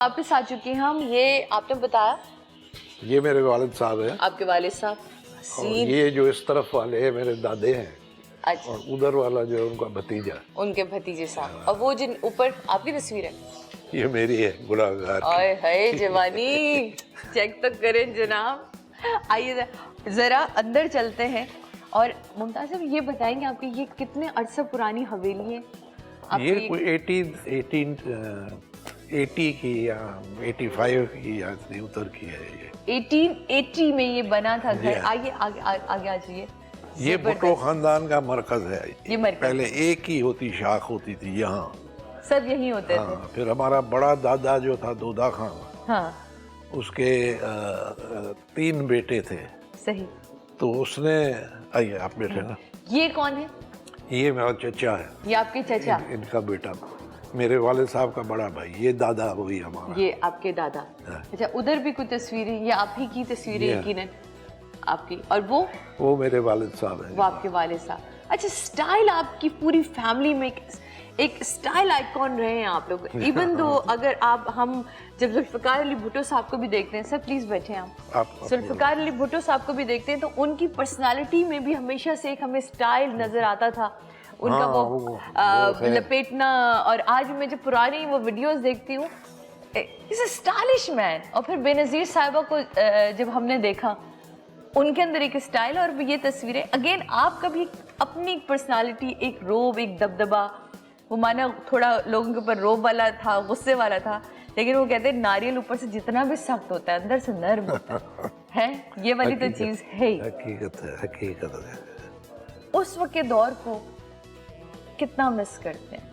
वापस आ चुके हैं हम। ये आपने बताया ये मेरे वालिद साहब हैं आपके वालिद साहब। और ये जो इस तरफ वाले हैं मेरे दादे हैं। अच्छा, और उधर वाला जो है उनका भतीजा, उनके भतीजे साहब। और वो जिन ऊपर आपकी तस्वीर है, ये मेरी है गुनाहगार की। ओए हाय जवानी, चेक तो करें जनाब। आइए जरा अंदर चलते हैं। और मुमताज साहब ये बताएंगे आपकी ये कितने अरसा पुरानी हवेली है? ये कोई 1880 की या 85 की याद नहीं उतर की है ये। 1880 में ये बना था घर। Yeah. आइए आगे आगे आ जाइए। ये भुट्टो खानदान का मरकज है। ये मरकज पहले एक ही होती शाख होती थी यहाँ। सब यहीं होते थे। हाँ, फिर हमारा बड़ा दादा जो था दोदा खान, हाँ उसके 3 बेटे थे। सही। तो उसने, आइए आप बैठे ना। ये कौन है? ये मेरा चचा है। ये आपके चचा? इनका बेटा, मेरे वाले साहब का बड़ा भाई। ये दादा वही हमारा। ये आपके दादा। हाँ। अच्छा, उधर भी कोई तस्वीरें, ये आप ही की तस्वीरें यकीनन आपकी। और वो मेरे वालिद साहब हैं। वो आपके वालिद साहब। अच्छा, स्टाइल आपकी पूरी फैमिली में एक स्टाइल आइकॉन रहे हैं आप लोग। इवन दो अगर हम जब जुल्फिकार अली भुट्टो साहब को भी देखते हैं, सर प्लीज बैठे आप जुल्फिकार अली भुट्टो साहब को भी देखते हैं तो उनकी पर्सनालिटी में भी हमेशा से एक हमें स्टाइल नजर आता था उनका। हाँ, वो लपेटना। और आज मैं जब पुरानी वो वीडियोस देखती हूँ, इज अ स्टाइलिश मैन। और फिर बेनज़ीर साहिबा को जब हमने देखा, उनके अंदर एक स्टाइल। और ये तस्वीरें अगेन आपका भी अपनी पर्सनालिटी, एक रोब, एक दबदबा। वो माना थोड़ा लोगों के ऊपर रोब वाला था, गुस्से वाला था, लेकिन वो कहते हैं नारियल ऊपर से जितना भी सख्त होता है अंदर से नर्म होता है। ये वाली तो चीज है। हकीकत है, हकीकत है। उस वक्त के दौर को कितना मिस करते हैं?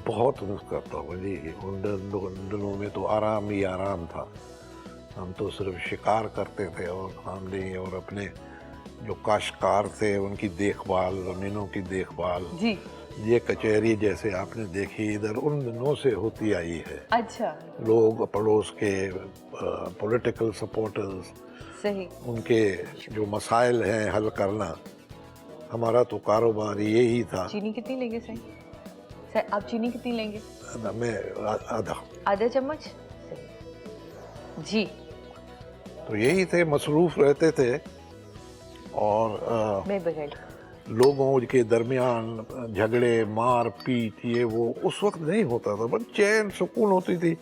बहुत मिस करता हूँ जी। उन दिनों में तो आराम ही आराम था। हम तो सिर्फ शिकार करते थे और हमने और अपने जो काश्तकार थे उनकी देखभाल, ज़मीनों की देखभाल जी। ये कचहरी जैसे आपने देखी इधर उन दिनों से होती आई है। अच्छा, लोग पड़ोस के पॉलिटिकल सपोर्टर्स, सही, उनके जो मसाइल हैं हल करना, हमारा तो कारोबार यही था। चीनी कितनी लेंगे सही? सर आप चीनी कितनी लेंगे? मैं आधा चम्मच जी। तो यही थे, मसरूफ रहते थे। और मैं बगैर लोगों के दरमियान झगड़े, मार पीट, ये वो उस वक्त नहीं होता था। बस चैन सुकून होती थी।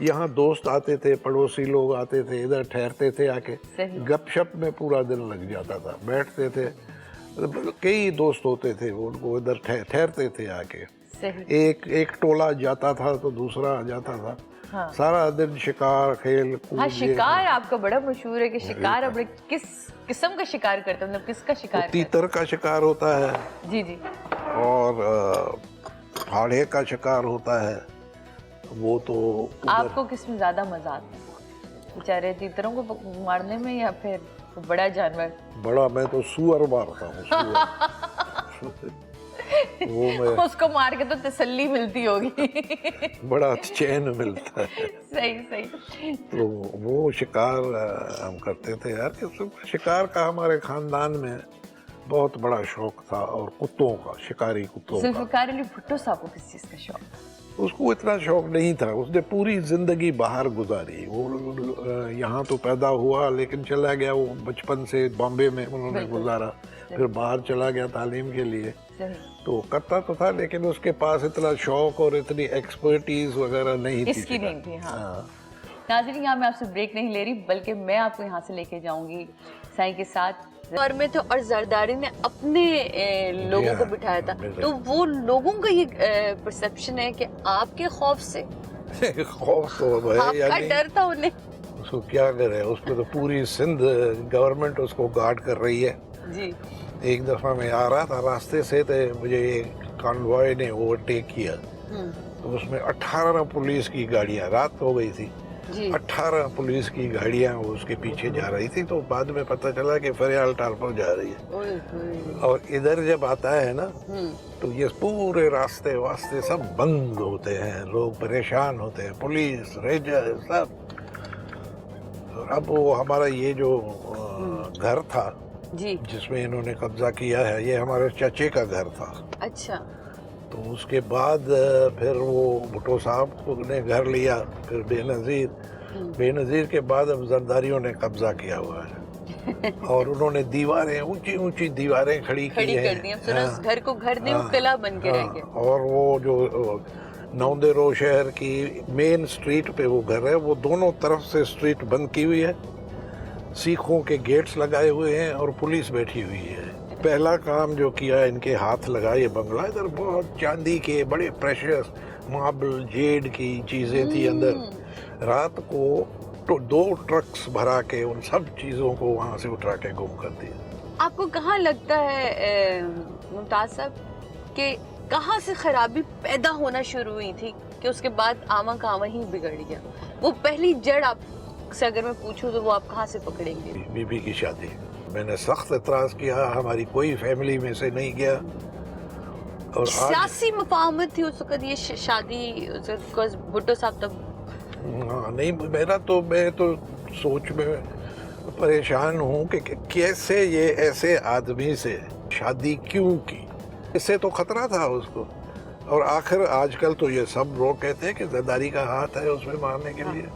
यहाँ दोस्त आते थे, पड़ोसी लोग आते थे, इधर ठहरते थे आके, गपशप में पूरा दिन लग जाता था। बैठते थे, कई दोस्त होते थे, उनको इधर ठहरते थे आके। एक टोला जाता था तो दूसरा आ जाता था। हाँ। सारा दिन शिकार, खेल कूद। हाँ, शिकार आपका बड़ा मशहूर है कि शिकार अब किस किस्म का शिकार करते हैं? मतलब किसका शिकार? तीतर का शिकार होता है जी जी। और हाड़े का शिकार होता है। वो तो आपको किस में ज्यादा मजा आता है? बेचारे तीतरों को मारने में या फिर बड़ा जानवर? बड़ा मैं तो सुअर मारता हूँ। वो मैं उसको मार के तो तसल्ली मिलती होगी। बड़ा चैन मिलता है। सही सही। तो वो शिकार हम करते थे यार। शिकार का हमारे खानदान में बहुत बड़ा शौक था। और कुत्तों का, शिकारी कुत्तों का। जुल्फिकार अली भुट्टो साहब को किस चीज का शौक था? उसको इतना शौक नहीं था। उसने पूरी जिंदगी बाहर गुजारी। वो यहाँ तो पैदा हुआ लेकिन चला गया। वो बचपन से बॉम्बे में उन्होंने गुजारा, फिर बाहर चला गया तालीम के लिए। तो करता तो था लेकिन उसके पास इतना शौक और इतनी एक्सपर्टीज वगैरह नहीं थी। इसकी नहीं थी। हाँ। नाज़रीन, यहाँ मैं आपसे ब्रेक नहीं ले रही, बल्कि मैं आपको यहाँ से लेके जाऊंगी साईं के साथ। और में तो और जरदारी ने अपने लोगों को बिठाया था, तो वो लोगों का ये परसेप्शन है कि आपके खौफ से खौफ तो है, आपका डर था उन्हें। उसको क्या करे, उसमें तो पूरी सिंध गवर्नमेंट उसको गार्ड कर रही है जी। एक दफा मैं आ रहा था रास्ते से, तो मुझे एक कॉन्वॉय ने ओवरटेक किया। तो उसमें 18 पुलिस की गाड़ियां, रात हो गई थी, 18 पुलिस की गाड़ियां उसके पीछे जा रही थी। तो बाद में पता चला कि फरियाल टालपुर जा रही है। और इधर जब आता है ना तो ये पूरे रास्ते वास्ते सब बंद होते हैं, लोग परेशान होते हैं, पुलिस, रेंजर सब। और अब वो हमारा ये जो घर था जी, जिसमें इन्होंने कब्जा किया है, ये हमारे चाचे का घर था। अच्छा। तो उसके बाद फिर वो भुट्टो साहब ने घर लिया, फिर बेनज़ीर के बाद अब जरदारियों ने कब्जा किया हुआ है और उन्होंने दीवारें, ऊंची ऊंची दीवारें खड़ी की हैं। कर दी। अब सुनो, उस घर को घर नहीं, वो किला बन के रह गया। और वो जो नौंदेरो शहर की मेन स्ट्रीट पे वो घर है, वो दोनों तरफ से स्ट्रीट बंद की हुई है, सीखों के गेट्स लगाए हुए हैं और पुलिस बैठी हुई है। पहला काम जो किया इनके हाथ लगा ये बंगला, इधर बहुत चांदी के बड़े प्रेशियस मार्बल जेड की चीजें थी अंदर। रात को तो 2 ट्रक्स भरा के उन सब चीजों को वहां से उठा के गुम कर दिया। आपको कहाँ लगता है मुमताज साहब कि कहाँ से खराबी पैदा होना शुरू हुई थी कि उसके बाद आमा का आमा ही बिगड़ गया? वो पहली जड़ आपसे अगर मैं पूछूं तो वो आप कहाँ से पकड़ेंगे? बीबी की शादी, मैंने सख्त एतराज किया, हमारी कोई फैमिली में से नहीं गया। और सियासी मुफाहमत थी उस वक्त ये शादी, भुट्टो साहब तब हाँ नहीं, मैं तो सोच में परेशान हूँ कि कैसे ये ऐसे आदमी से शादी क्यों की। इससे तो खतरा था उसको। और आखिर आजकल तो ये सब लोग कहते हैं कि जरदारी का हाथ है उसमें मारने के लिए।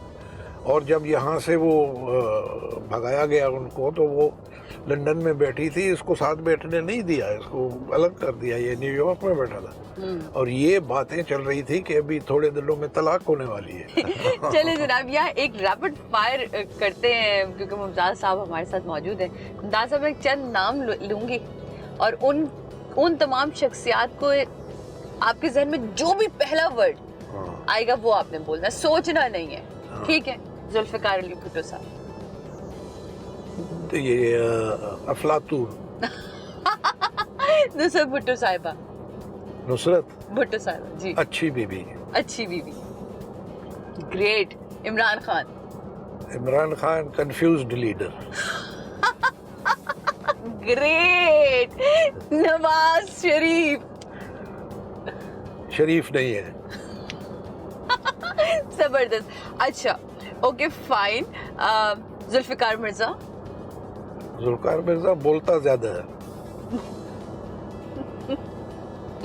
और जब यहाँ से वो भगाया गया उनको, तो वो लंदन में बैठी थी, इसको साथ बैठने नहीं दिया, इसको अलग कर दिया, ये न्यूयॉर्क में बैठा था। और ये बातें चल रही थी कि अभी थोड़े दिनों में तलाक होने वाली है। चले जनाब, यहाँ एक रैपिड फायर करते हैं क्योंकि मुमताज साहब हमारे साथ मौजूद हैं। मुमताज साहब, मैं चंद नाम लूंगी और उन तमाम शख्सियात को आपके जहन में जो भी पहला वर्ड आएगा वो आपने बोलना, सोचना नहीं है, ठीक है? जुल्फिकार अली भुट्टो साहब, तो ये अफलातून। नुसरत भुट्टो साहिबा। नुसरत भुट्टो साहिबा जी, अच्छी बीबी। अच्छी बीबी, great. Imran Khan. Imran Khan confused leader. Great. Nawaz Sharif. शरीफ नहीं है। जबरदस्त। अच्छा, ओके फाइन। जुल्फिकार मिर्जा। जुल्फिकार मिर्जा बोलता ज्यादा है।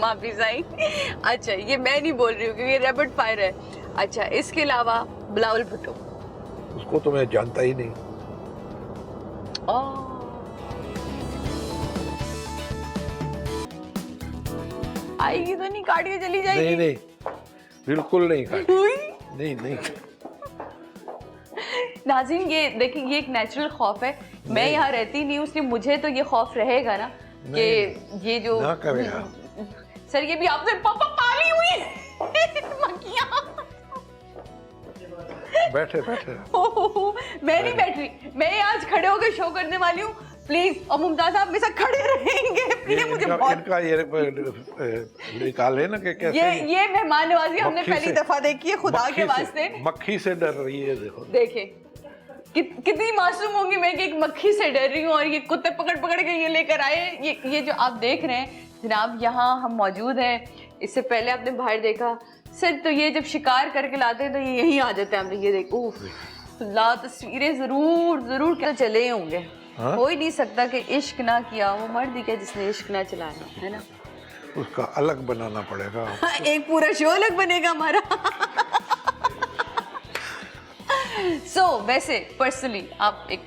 माफी साईं। अच्छा, ये मैं नहीं बोल रही हूँ क्योंकि ये रैपिड फायर है। अच्छा, इसके अलावा बिलावल भुट्टो। उसको तो मैं जानता ही नहीं। आएगी तो नहीं, काट के चली जाएगी? नहीं नहीं, बिल्कुल नहीं काट। नहीं। नाज़रीन, ये देखिए, ये एक नेचुरल खौफ है। मैं यहाँ रहती नहीं हूँ, इसलिए मुझे तो ये खौफ रहेगा ना कि ये जो ना करेगा। सर, ये भी आपने पापा पाली हुई है मक्खियाँ। बैठे मैं नहीं बैठ रही, मैं आज खड़े होकर शो करने वाली हूँ। प्लीज, और मुमताज साहब हमेशा खड़े रहेंगे प्लीज। मुझे इनका ये निकाले ना कि कैसे ये मेहमान नवाजी हमने पहली दफा देखी है, खुदा के वास्ते। मक्खी से डर रही है। देखो देखिए कितनी मासूम होंगी मैं कि एक मक्खी से डर रही हूँ और ये कुत्ते पकड़ के ये लेकर आए। ये जो आप देख रहे हैं जनाब, यहाँ हम मौजूद हैं। इससे पहले आपने बाहर देखा सर, तो ये जब शिकार करके लाते हैं तो ये यहीं आ जाते हैं। हमने ये देखो ला तस्वीरें जरूर क्या चले होंगे। हो ही नहीं सकता कि इश्क ना किया वो मर्द ही क्या जिसने इश्क ना चलाया, है ना? उसका अलग बनाना पड़ेगा। एक पूरा शो अलग बनेगा हमारा। वैसे पर्सनली आप एक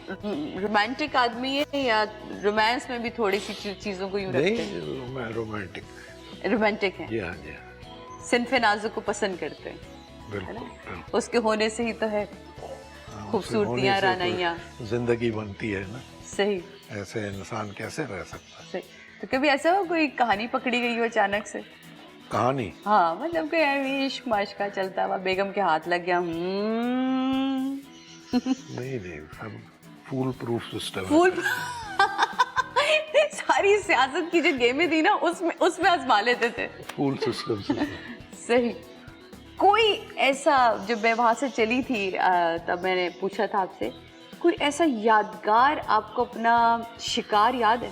रोमांटिक आदमी है या रोमांस में भी थोड़ी सी चीजों को यूं रखते हैं? नहीं, मैं रोमांटिक है। जी हाँ। सिन्फ़े नाज़ुक को पसंद करते हैं, बिल्कुल। उसके होने से ही तो है खूबसूरतियां, रानाइयां, जिंदगी बनती है ना। सही। ऐसे इंसान कैसे रह सकता है? सही। तो कभी ऐसा हो कोई कहानी पकड़ी गई हो अचानक से? कहानी? हाँ, मतलब कोई इश्क माश्क का चलता हुआ बेगम के हाथ लग गया। नहीं, सब फूल प्रूफ सिस्टम। सारी सियासत की जो गेमें थी ना उसमें आजमा लेते थे। फूल सिस्टम से। सही। कोई ऐसा, जब मैं वहां से चली थी तब मैंने पूछा था आपसे, कोई ऐसा यादगार आपको अपना शिकार याद है?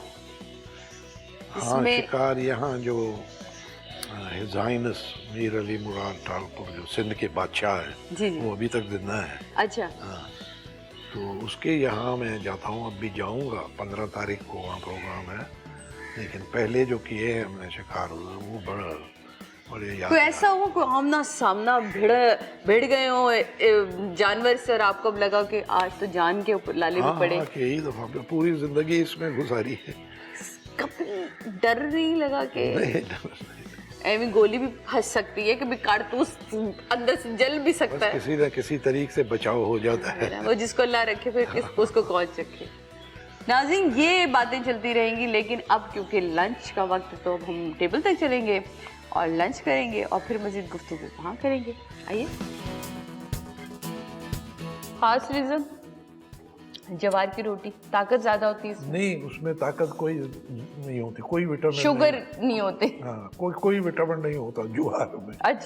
हाँ, शिकार यहाँ जो हिज हाइनेस मीर अली मुराद ठाकुर जो सिंध के बादशाह हैं, जी। वो अभी तक जिंदा है। अच्छा। हाँ, तो उसके यहाँ मैं जाता हूँ, अब भी जाऊँगा। 15 तारीख को वहाँ प्रोग्राम है। लेकिन पहले जो किए हमने शिकार, वो बड़ा और ये याद कोई ऐसा हुआ कोई आमना सामना भिड़ गए हो जानवर से और आपको अब लगा कि आज तो जान के ऊपर लाले भी पड़े? कई दफा पे पूरी जिंदगी इसमें गुजारी है। कभी डर नहीं लगा कि नहीं, ऐवी गोली भी फंस सकती है, कभी कारतूस अंदर से जल भी सकता है, किसी न किसी तरीके से बचाव हो जाता है। वो जिसको अल्लाह रखे फिर उसको कौन रखे। नाज़रीन, ये बातें चलती रहेंगी, लेकिन अब क्योंकि लंच का वक्त है तो अब हम टेबल तक चलेंगे और लंच करेंगे और फिर मज़ीद गुफ्तगू वहाँ करेंगे। आइए। खास रीज़न जवार की रोटी, ताकत ज़्यादा होती है इसमें? नहीं, उसमें ताकत कोई नहीं होती, कोई विटामिन शुगर नहीं होते? हाँ, कोई विटामिन नहीं होता ज्वार में। अच्छा।